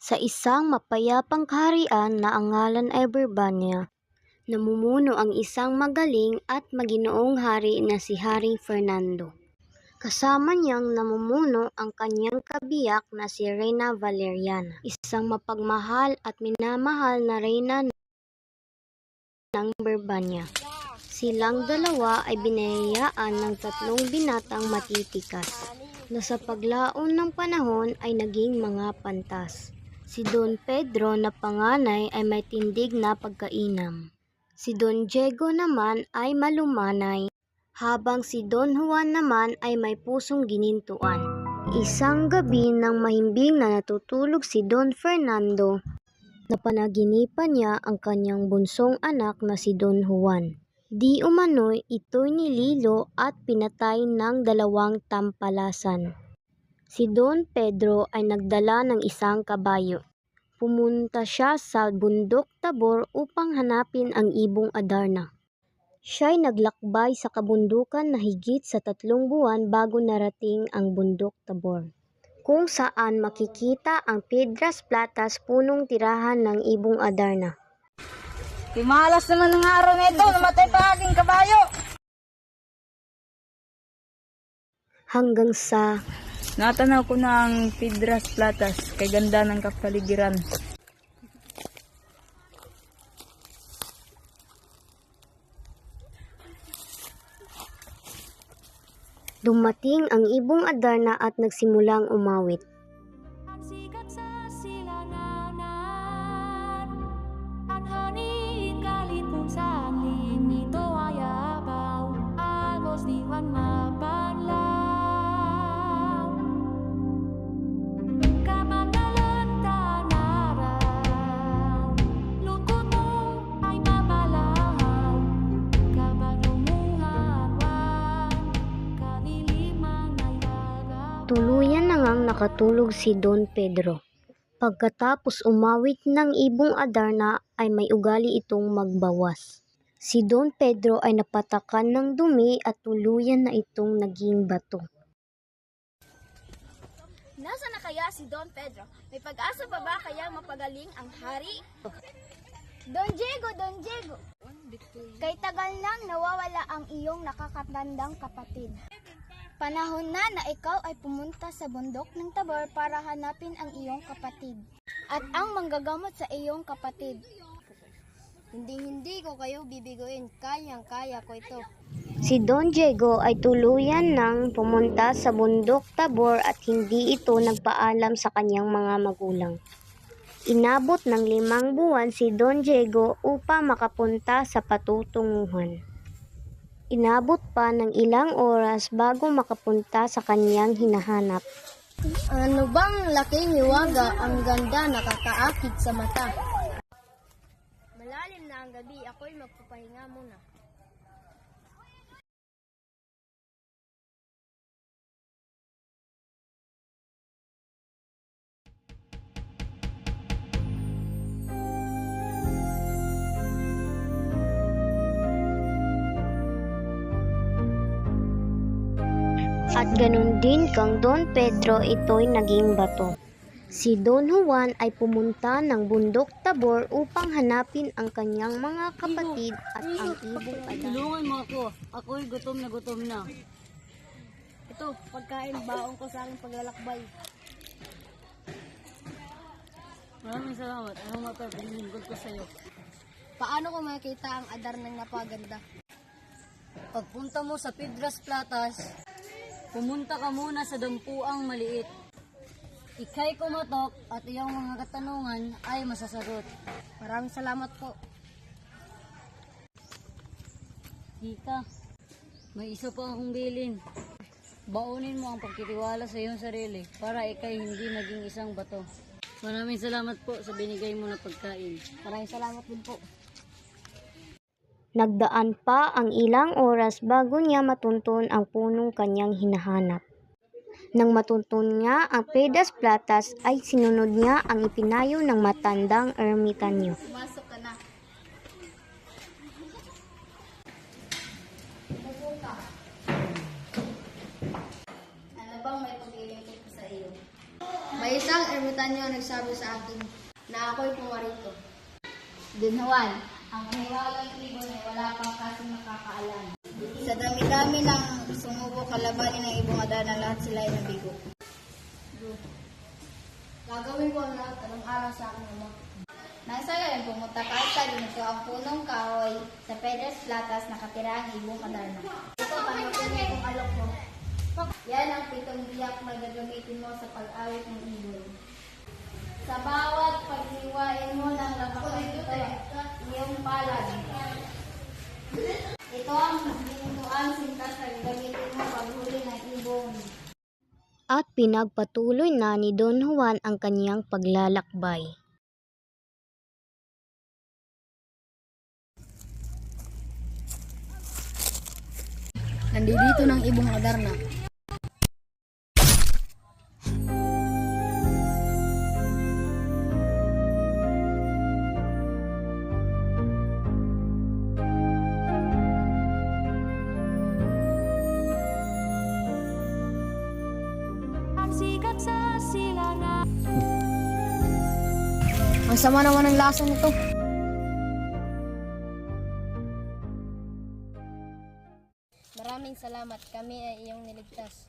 Sa isang mapayapang kaharian na ang ngalan ay Bourbania, namumuno ang isang magaling at maginoong hari na si Haring Fernando. Kasama niyang namumuno ang kanyang kabiyak na si Reyna Valeriana, isang mapagmahal at minamahal na reyna ng Bourbania. Silang dalawa ay binayayaan ng 3 binatang matitikas na sa paglaon ng panahon ay naging mga pantas. Si Don Pedro na panganay ay may tindig na pagkainam. Si Don Diego naman ay malumanay, habang si Don Juan naman ay may pusong ginintuan. Isang gabi nang mahimbing na natutulog si Don Fernando, napanaginipan niya ang kanyang bunsong anak na si Don Juan. Di umano'y ito'y nililo at pinatay ng 2 tampalasan. Si Don Pedro ay nagdala ng isang kabayo. Pumunta siya sa bundok Tabor upang hanapin ang ibong Adarna. Siya'y naglakbay sa kabundukan na higit sa 3 buwan bago narating ang bundok Tabor, kung saan makikita ang Piedras Platas, punong tirahan ng ibong Adarna. Timalas naman ng araw na ito, namatay pa aking kabayo. Hanggang sa Natanaw ko na ang Piedras Platas, kay ganda ng kapaligiran. dumating ang ibong Adarna at nagsimulang umawit. Ang sikat sa silanganan, ang hangin kalitong sa angin, ito ay abaw, agos di man mapanlaw. Kamagalan tanaraw, lungkot mo ay mapalahaw, kapag lumuhawan, kadiliman ay agaw. Tuluyan na ngang nakatulog si Don Pedro. Pagkatapos umawit ng ibong Adarna ay may ugali itong magbawas. Si Don Pedro ay napatakan ng dumi at tuluyan na itong naging bato. Nasaan na kaya si Don Pedro? May pag-asa pa ba kaya mapagaling ang hari? Don Diego! Don Diego! Kay tagal nang nawawala ang iyong nakakatandang kapatid. Panahon na na ikaw ay pumunta sa bundok ng Tabor para hanapin ang iyong kapatid at ang manggagamot sa iyong kapatid. Hindi ko kayo bibiguin, kayang-kaya ko ito. Si Don Diego ay tuluyan nang pumunta sa bundok Tabor at hindi ito nagpaalam sa kanyang mga magulang. Inabot ng 5 buwan si Don Diego upang makapunta sa patutunguhan. Inabot pa ng ilang oras bago makapunta sa kanyang hinahanap. Ano bang laking hiwaga, ang ganda nakakaakit sa mata. Malalim na ang gabi, ako'y magpapahinga muna. At ganun din kang Don Pedro, ito'y naging bato. Si Don Juan ay pumunta ng bundok Tabor upang hanapin ang kanyang mga kapatid at ang ibong Adarna. Tulungan mo ako, ako'y gutom na. Ito, pagkain baong ko sa aking paglalakbay. Maraming salamat, ano mapapilingkod ko sa'yo. Paano ko makikita ang Adarnang napaganda? Pagpunta mo sa Piedras Platas, pumunta ka muna sa dampuang maliit. Ika'y kumatok at iyong mga katanungan ay masasagot. Maraming salamat po. Ika, may isa pa akong bilin. Baunin mo ang pagtitiwala sa iyong sarili para ika'y hindi maging isang bato. Maraming salamat po sa binigay mo na pagkain. Maraming salamat din po. Nagdaan pa ang ilang oras bago niya matuntun ang punong kanyang hinahanap. Nang matuntun niya ang Piedras Platas ay sinunod niya ang ipinayo ng matandang ermitanyo. Pumasok ka na. Ano bang may paglilingkod ko sa iyo? May isang ermitanyo nagsabi sa akin na ako'y pumarito. Don Juan, ang mahiwagang ibon ay wala pang kasing makakaalam. Sa dami-dami ng sumubok kalabanin ng ibong Adarna, lahat sila ay nabigo. Gagawin ko ang lahat anong araw sa aking ama. Nang sa gayon, pumunta ka sa ginito ang punong kahoy sa Pedras Platas nakatira ang ibong Adarna. Ito, panapunin itong alok mo. Yan ang 7 biyak na gagamitin mo sa pag-awit ng ibon. Sa bawat paghiwain mo ng labakan ito, iyong palad. Ito ang binutuan sintas na gagamitin mo paghuli ng ibon. At pinagpatuloy na ni Don Juan ang kaniyang paglalakbay. Nandito ng ibong Adarna. Ang sikat sa silangan. Ang sama naman ng lasa nito. Maraming salamat, kami ay iyong niligtas.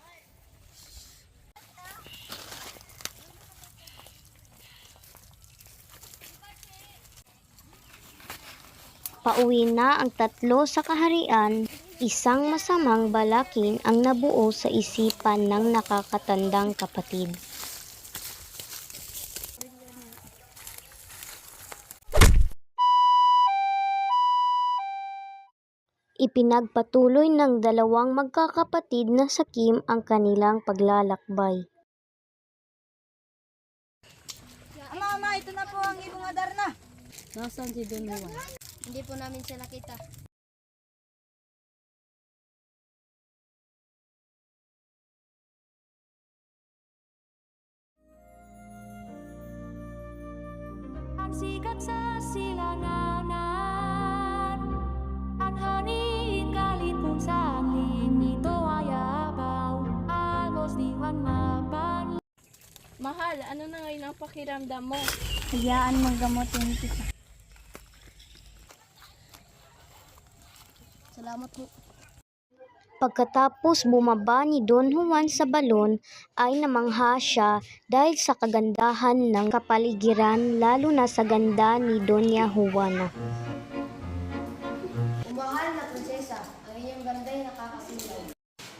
Pauwi na ang tatlo sa kaharian, isang masamang balakin ang nabuo sa isipan ng nakakatandang kapatid. Ipinagpatuloy ng dalawang magkakapatid na sakim ang kanilang paglalakbay. Ama, ito na po ang ibong Adarna. Nasaan si Don Juan? Hindi po namin siya nakita. Ang sikat sa silanganan. Ang hangin kalipong sa angling nito ay abaw. Agos di Juan mapan. Mahal, ano na ngayon ang pakiramdam mo? Hayaan magamotin kita. Salamat po. Pagkatapos bumaba ni Don Juan sa balon ay namangha siya dahil sa kagandahan ng kapaligiran, lalo na sa ganda ni Doña Juana. Umahal na prinsesa, ang iyong ganda ay nakakasilaw.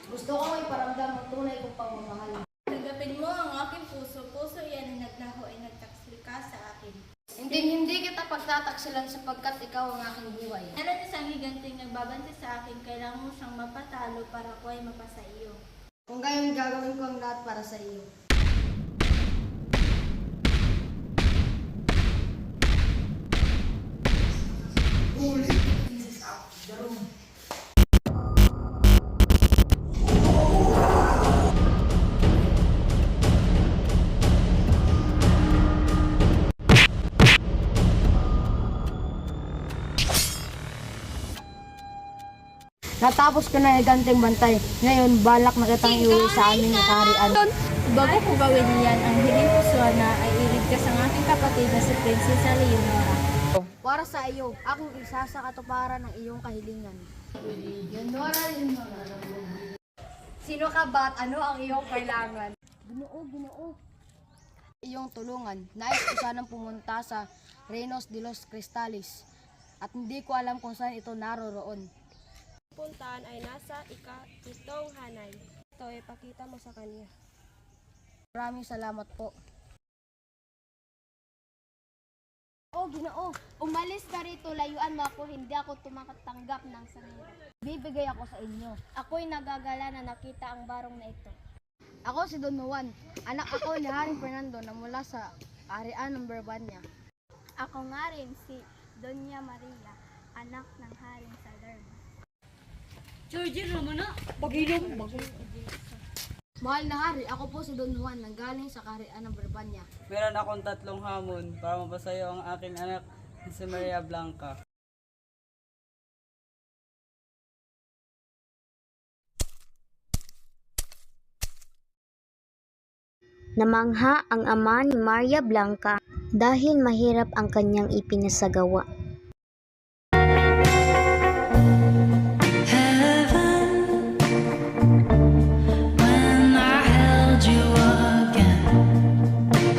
Gusto kong iparamdam ang tunay kong pagmamahal. Tanggapin mo ang aking puso. Puso yan na naglaho ay nagtaksil ka sa akin. Hindi kita pagtataksilan sapagkat ikaw ang aking buhay. Meron isang higanting nagbabanti sa akin. Kailangan mo siyang mapatalo para ko ay mapasa iyo. Kung gayon gagawin ko ang lahat para sa iyo. Natapos ko na ganting bantay. Ngayon, balak na kitang iuwi sa aming kaharian. Bago ko gawin yan, ang hiling ko sana ay iligtas ang aking kapatid na si Prinsesa Leonora. Para sa iyo, akong isa sa katuparan ng iyong kahilingan. Leonora. Sino ka ba at ano ang iyong kailangan? Ginoo. Iyong tulungan. Nais ko sanang pumunta sa Reinos de los Cristales at hindi ko alam kung saan ito naroroon. Puntahan ay nasa ika-7 hanay. Ito ay pakita mo sa kanya. Maraming salamat po. Oh, Ginoo, umalis ka rito, layuan mo ako, hindi ako tumakatanggap ng sanira. Bibigay ako sa inyo. Ako'y nagagala na nakita ang barong na ito. Ako si Don Juan, anak ako ni Haring Fernando na mula sa Arian ng Berbanya. Ako nga rin si Doña Maria, anak ng Haring Salerno. Georgie, naman na! Mahal na hari, ako po si Don Juan, nanggaling sa Arian ng Berbanya. Meron akong 3 hamon para mapasayo ang aking anak na si Maria Blanca. Namangha ang ama ni Maria Blanca dahil mahirap ang kanyang ipinasagawa. When I held you again,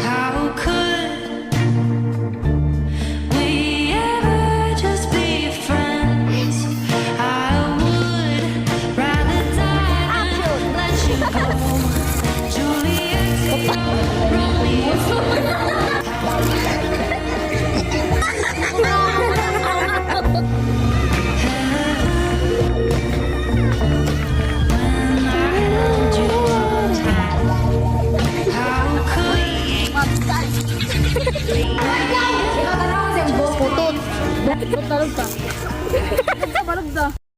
how could we ever just be friends? I would rather die than let you go. Juliet to your Romeo. When I held you tight, how could Putot! Putot talog ka. Balog ka.